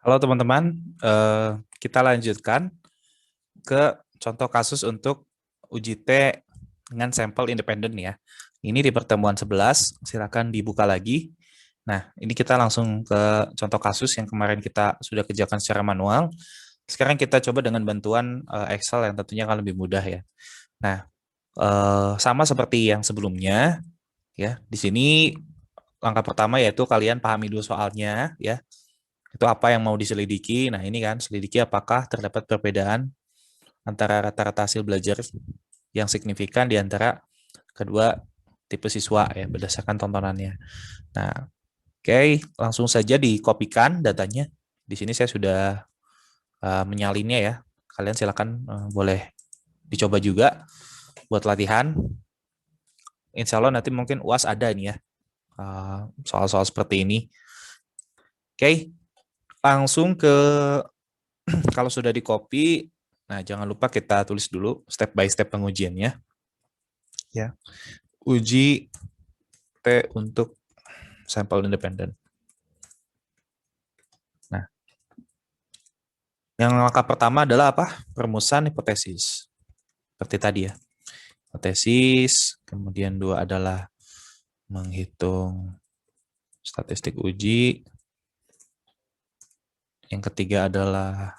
Halo teman-teman, kita lanjutkan ke contoh kasus untuk uji T dengan sampel independen ya. Ini di pertemuan 11, silakan dibuka lagi. Nah, ini kita langsung ke contoh kasus yang kemarin kita sudah kerjakan secara manual. Sekarang kita coba dengan bantuan Excel yang tentunya akan lebih mudah ya. Nah, sama seperti yang sebelumnya ya. Di sini langkah pertama yaitu kalian pahami dulu soalnya ya. Itu apa yang mau diselidiki. Nah, ini kan selidiki apakah terdapat perbedaan antara rata-rata hasil belajar yang signifikan di antara kedua tipe siswa ya berdasarkan tontonannya. Nah, oke, langsung saja dikopikan datanya. Di sini saya sudah menyalinnya ya. Kalian silakan boleh dicoba juga buat latihan. Insya Allah nanti mungkin UAS ada nih ya soal-soal seperti ini. Oke, langsung ke kalau sudah di copy, nah jangan lupa kita tulis dulu step by step pengujiannya. Ya, uji T untuk sampel independen. Nah, yang langkah pertama adalah apa? Perumusan hipotesis. Seperti tadi ya. Hipotesis, kemudian dua adalah menghitung statistik uji. Yang ketiga adalah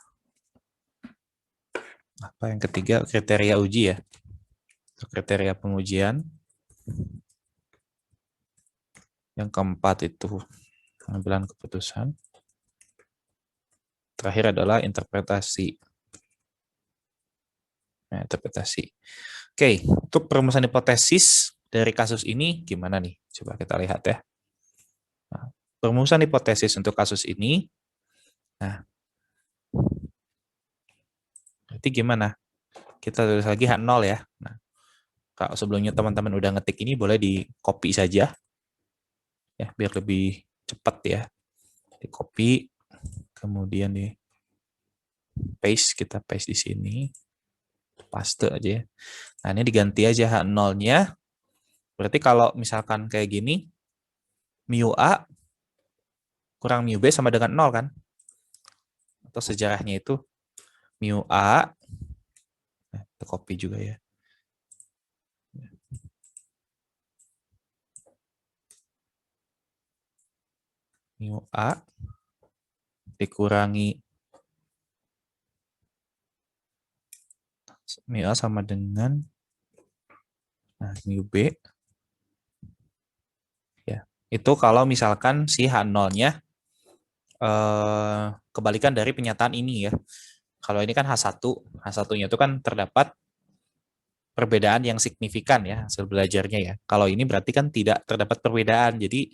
apa? Yang ketiga kriteria uji ya. Kriteria pengujian. Yang keempat itu pengambilan keputusan. Terakhir adalah interpretasi. Nah, interpretasi. Oke, untuk perumusan hipotesis dari kasus ini gimana nih? Coba kita lihat ya. Nah, perumusan hipotesis untuk kasus ini, nah, berarti gimana? Kita tulis lagi H0 ya. Nah, kalau sebelumnya teman-teman udah ngetik ini boleh di copy saja, ya, biar lebih cepat ya. Di copy, kemudian di paste, kita paste di sini, paste aja ya. Nah, ini diganti aja H0-nya. Berarti kalau misalkan kayak gini, mu A kurang mu B sama dengan 0 kan? Atau sejarahnya itu mu A, nah, kita copy juga ya. Mu A dikurangi mu A sama dengan mu B. Ya, itu kalau misalkan si H0-nya kebalikan dari penyataan ini ya. Kalau ini kan H1, H1-nya itu kan terdapat perbedaan yang signifikan ya hasil belajarnya ya. Kalau ini berarti kan tidak terdapat perbedaan. Jadi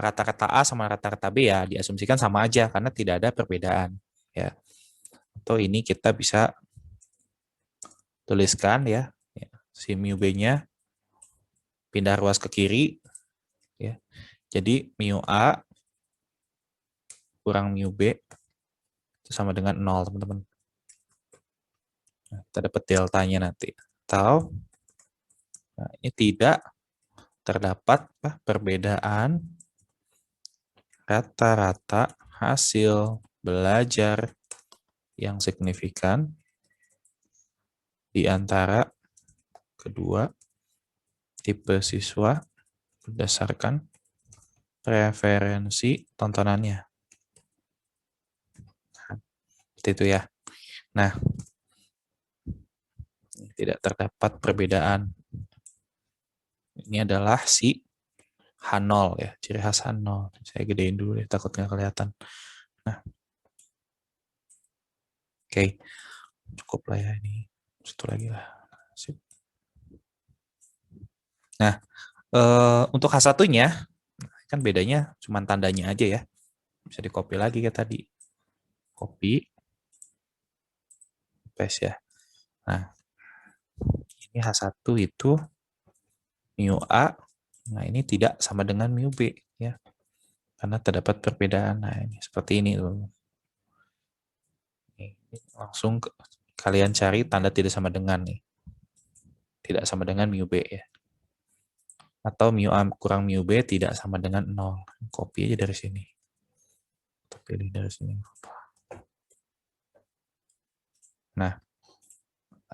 rata-rata A sama rata-rata B ya diasumsikan sama aja karena tidak ada perbedaan ya. Atau ini kita bisa tuliskan ya, si mu B-nya pindah ruas ke kiri ya. Jadi mu A kurang mu B itu sama dengan 0, teman-teman. Nah, kita dapat deltanya nanti. Atau nah, ini tidak terdapat perbedaan rata-rata hasil belajar yang signifikan di antara kedua tipe siswa berdasarkan preferensi tontonannya. Nah, seperti itu ya. Nah, tidak terdapat perbedaan. Ini adalah si H0 ya, ciri khas H0. Saya gedein dulu deh, takut nggak kelihatan. Nah, oke, cukup lah ya ini. Satu lagi lah. Sip. Nah, untuk H1-nya, kan bedanya cuma tandanya aja ya. Bisa di copy lagi kayak tadi. Copy, paste ya. Nah, ini H1 itu mu A, nah ini tidak sama dengan mu B ya. Karena terdapat perbedaan. Nah, ini seperti ini tuh. Ini langsung kalian cari tanda tidak sama dengan nih. Tidak sama dengan mu B ya. Atau mu A kurang mu B tidak sama dengan 0. Copy aja dari sini. pilih dari sini. Nah,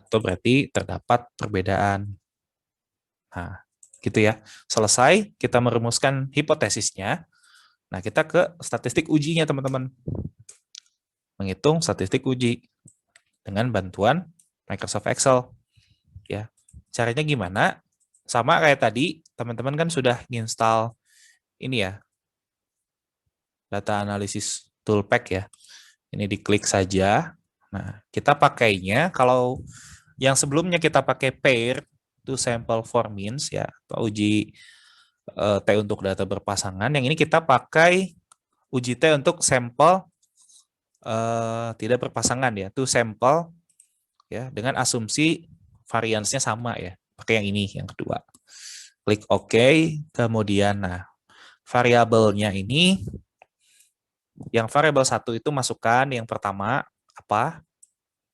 itu berarti terdapat perbedaan. Nah, gitu ya. Selesai, kita merumuskan hipotesisnya. Nah, kita ke statistik ujinya, teman-teman. Menghitung statistik uji dengan bantuan Microsoft Excel. Ya, caranya gimana? Sama kayak tadi, teman-teman kan sudah install ini ya, data analysis toolpack ya. Ini diklik saja. Nah, kita pakainya kalau yang sebelumnya kita pakai pair to sample for means ya, atau uji T untuk data berpasangan. Yang ini kita pakai uji T untuk sampel tidak berpasangan ya, to sample ya, dengan asumsi variansnya sama ya. Pakai yang ini, yang kedua. Klik OK, kemudian nah variabelnya ini, yang variabel 1 itu masukkan yang pertama apa?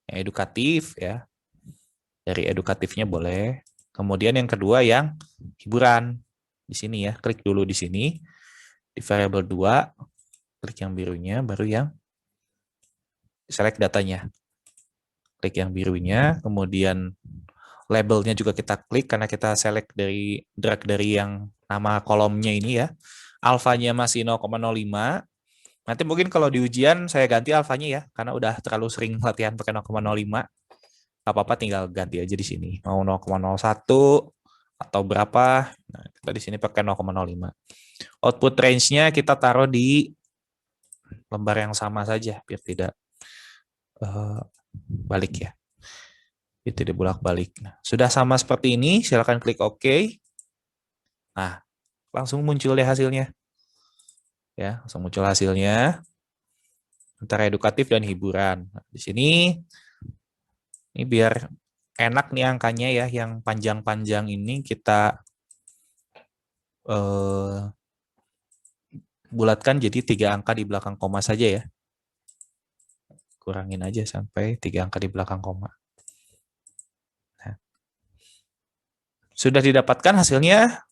Yang edukatif ya. Dari edukatifnya boleh. Kemudian yang kedua yang hiburan. Di sini ya, klik dulu di sini. Di variabel 2, klik yang birunya, baru yang select datanya. Klik yang birunya, kemudian labelnya juga kita klik karena kita select dari drag dari yang nama kolomnya ini ya. Alfanya masih 0,05. Nanti mungkin kalau di ujian saya ganti alfanya ya, karena udah terlalu sering latihan pakai 0,05. Gak apa-apa, tinggal ganti aja di sini. Mau 0,01 atau berapa. Nah, kita di sini pakai 0,05. Output range-nya kita taruh di lembar yang sama saja, biar tidak balik ya. Itu tidak bolak-balik. Nah, sudah sama seperti ini, silakan klik OK. Nah, langsung muncul deh hasilnya. Ya, langsung muncul hasilnya. Antara edukatif dan hiburan. Nah, di sini ini biar enak nih angkanya ya, yang panjang-panjang ini kita bulatkan jadi 3 angka di belakang koma saja ya. Kurangin aja sampai 3 angka di belakang koma. Nah, sudah didapatkan hasilnya,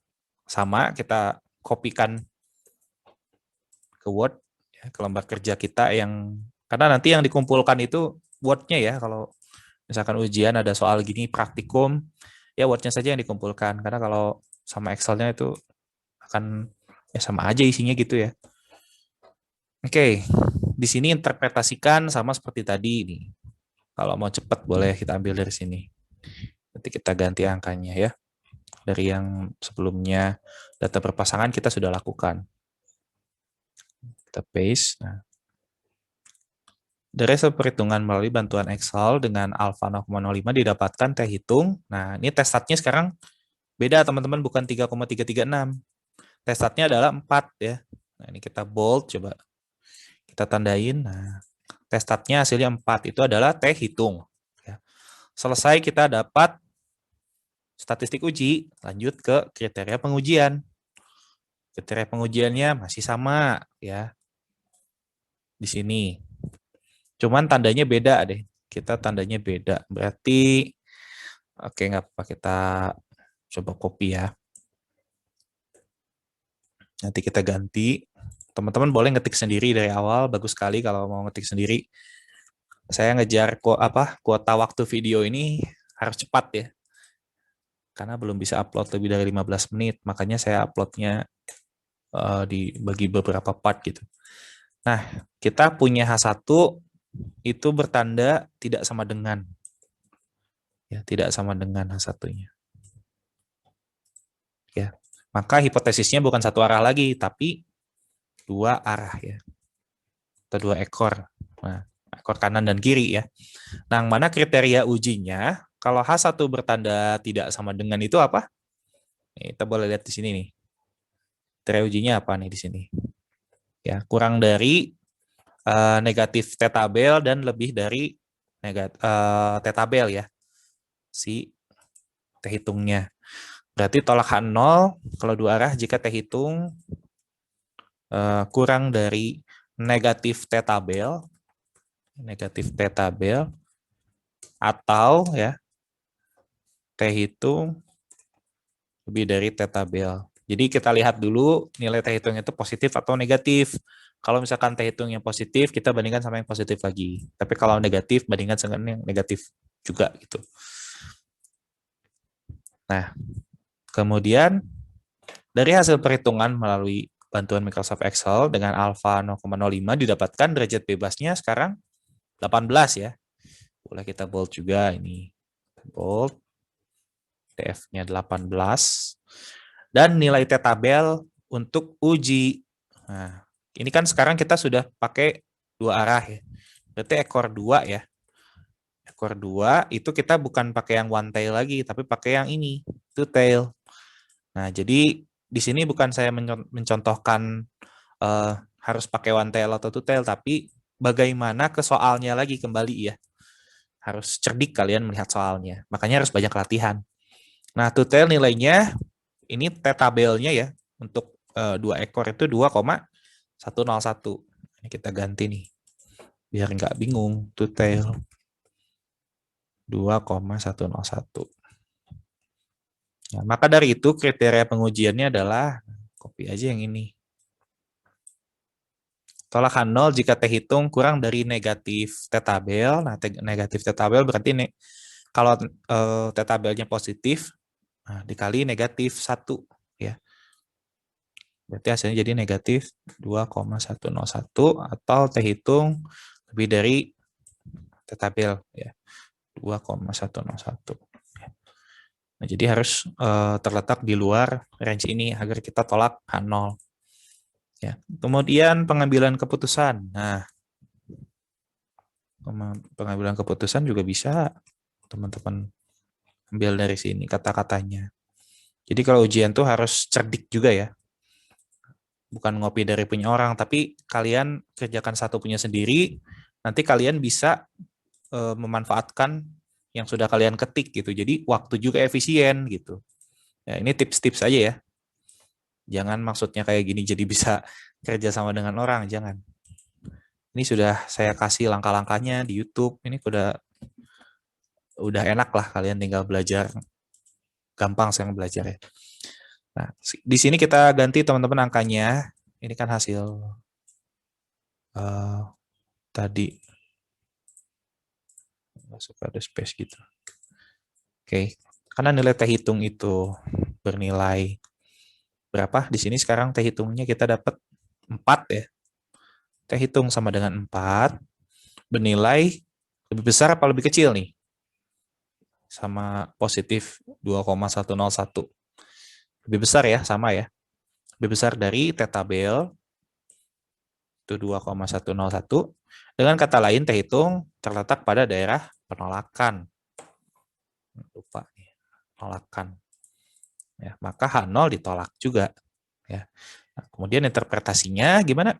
sama kita kopikan ke Word, ya, ke lembar kerja kita yang, karena nanti yang dikumpulkan itu Word-nya ya, kalau misalkan ujian ada soal gini praktikum, ya Word-nya saja yang dikumpulkan, karena kalau sama Excel-nya itu akan ya sama aja isinya gitu ya. Oke, di sini interpretasikan sama seperti tadi nih. Kalau mau cepat boleh kita ambil dari sini. Nanti kita ganti angkanya ya. Dari yang sebelumnya data berpasangan kita sudah lakukan. Kita paste. Nah, dari hasil perhitungan melalui bantuan Excel dengan alfa 0,05 didapatkan T hitung. Nah, ini tes statnya sekarang beda teman-teman, bukan 3,336. Tes statnya adalah 4 ya. Nah, ini kita bold, coba kita tandain. Nah, tes statnya hasilnya 4, itu adalah T hitung. Ya. Selesai kita dapat statistik uji, lanjut ke kriteria pengujian. Kriteria pengujiannya masih sama ya. Di sini. Cuman tandanya beda deh. Kita tandanya beda. Berarti oke, nggak apa-apa, kita coba copy ya. Nanti kita ganti. Teman-teman boleh ngetik sendiri dari awal, bagus sekali kalau mau ngetik sendiri. Saya ngejar kuota waktu video ini harus cepat ya. Karena belum bisa upload lebih dari 15 menit, makanya saya uploadnya dibagi beberapa part gitu. Nah, kita punya H1 itu bertanda tidak sama dengan. Ya, tidak sama dengan H1-nya. Ya. Maka hipotesisnya bukan satu arah lagi, tapi 2 arah ya. Atau 2 ekor. Nah, ekor kanan dan kiri ya. Nah, yang mana kriteria ujinya, kalau H1 bertanda tidak sama dengan itu apa? Nih, kita boleh lihat di sini nih. Kriteria ujinya apa nih di sini? Ya, kurang dari negatif T tabel dan lebih dari T tabel ya. Si T hitungnya. Berarti tolak H0 kalau 2 arah jika T hitung kurang dari negatif T tabel, atau ya T hitung lebih dari T tabel. Jadi kita lihat dulu nilai T hitung itu positif atau negatif. Kalau misalkan T hitung yang positif, kita bandingkan sama yang positif lagi. Tapi kalau negatif, bandingkan dengan yang negatif juga gitu. Nah, kemudian dari hasil perhitungan melalui bantuan Microsoft Excel dengan alfa 0,05 didapatkan derajat bebasnya sekarang 18 ya. Boleh kita bold juga ini. Bold. TF-nya 18. Dan nilai T tabel untuk uji. Nah, ini kan sekarang kita sudah pakai dua arah ya. Berarti ekor 2 ya. Ekor 2 itu kita bukan pakai yang one tail lagi, tapi pakai yang ini, two tail. Nah, jadi di sini bukan saya mencontohkan harus pakai one tail atau two tail, tapi bagaimana ke soalnya lagi kembali ya. Harus cerdik kalian melihat soalnya. Makanya harus banyak latihan. Nah, two tail nilainya ini T tabelnya ya untuk dua ekor itu 2,101. Ini kita ganti nih. Biar nggak bingung, two tail 2,101. Nah, maka dari itu kriteria pengujiannya adalah copy aja yang ini. Tolakan 0 jika T hitung kurang dari negatif T tabel. Nah, negatif T tabel berarti kalau T tabelnya positif, nah, dikali negatif 1. Ya. Berarti hasilnya jadi negatif 2,101 atau T hitung lebih dari T tabel. Ya. 2,101. Nah, jadi harus terletak di luar range ini agar kita tolak H0. Ya. Kemudian pengambilan keputusan. Nah, pengambilan keputusan juga bisa teman-teman ambil dari sini kata-katanya. Jadi kalau ujian tuh harus cerdik juga ya. Bukan ngopi dari punya orang, tapi kalian kerjakan satu punya sendiri, nanti kalian bisa memanfaatkan yang sudah kalian ketik gitu. Jadi waktu juga efisien gitu. Ya, ini tips-tips aja ya. Jangan maksudnya kayak gini jadi bisa kerja sama dengan orang, jangan. Ini sudah saya kasih langkah-langkahnya di YouTube. Ini udah enak lah kalian tinggal belajar. Gampang sekarang belajar ya. Nah, di sini kita ganti teman-teman angkanya. Ini kan hasil tadi. Suka ada space gitu. Oke, karena nilai T hitung itu bernilai berapa? Di sini sekarang T hitungnya kita dapat 4 ya. T hitung sama dengan 4, bernilai lebih besar apa lebih kecil nih? Sama positif 2,101. Lebih besar ya, sama ya. Lebih besar dari T tabel, itu 2,101. Dengan kata lain, T hitung terletak pada daerah penolakan. Lupa nih, penolakan. Ya, maka H0 ditolak juga. Ya. Nah, kemudian interpretasinya gimana?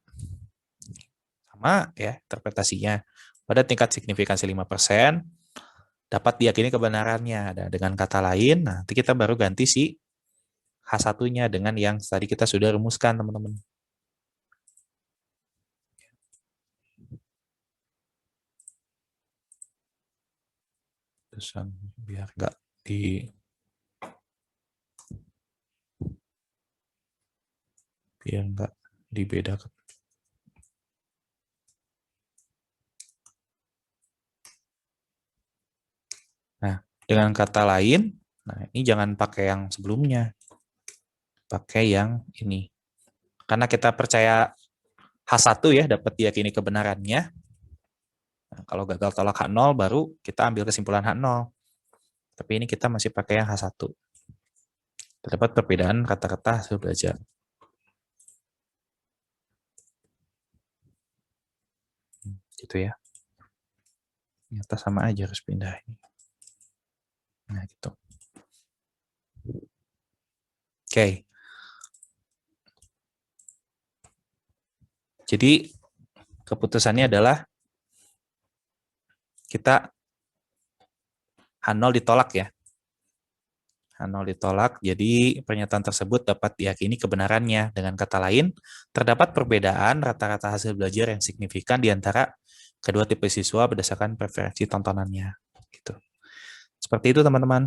Sama ya interpretasinya. Pada tingkat signifikansi 5%, dapat diyakini kebenarannya. Nah, dengan kata lain, nanti kita baru ganti si H1-nya dengan yang tadi kita sudah rumuskan, teman-teman. Terusan biar nggak dibedakan. Nah, dengan kata lain, nah ini jangan pakai yang sebelumnya. Pakai yang ini. Karena kita percaya H1 ya, dapat diyakini kebenarannya. Nah, kalau gagal tolak H0, baru kita ambil kesimpulan H0. Tapi ini kita masih pakai yang H1. Terdapat perbedaan kata-kata hasil belajar. Gitu ya. Ternyata sama aja harus pindah ini. Nah, gitu. Oke. Jadi, keputusannya adalah kita H0 ditolak ya. H0 ditolak, jadi pernyataan tersebut dapat diyakini kebenarannya. Dengan kata lain, terdapat perbedaan rata-rata hasil belajar yang signifikan di antara kedua tipe siswa berdasarkan preferensi tontonannya. Gitu. Seperti itu teman-teman.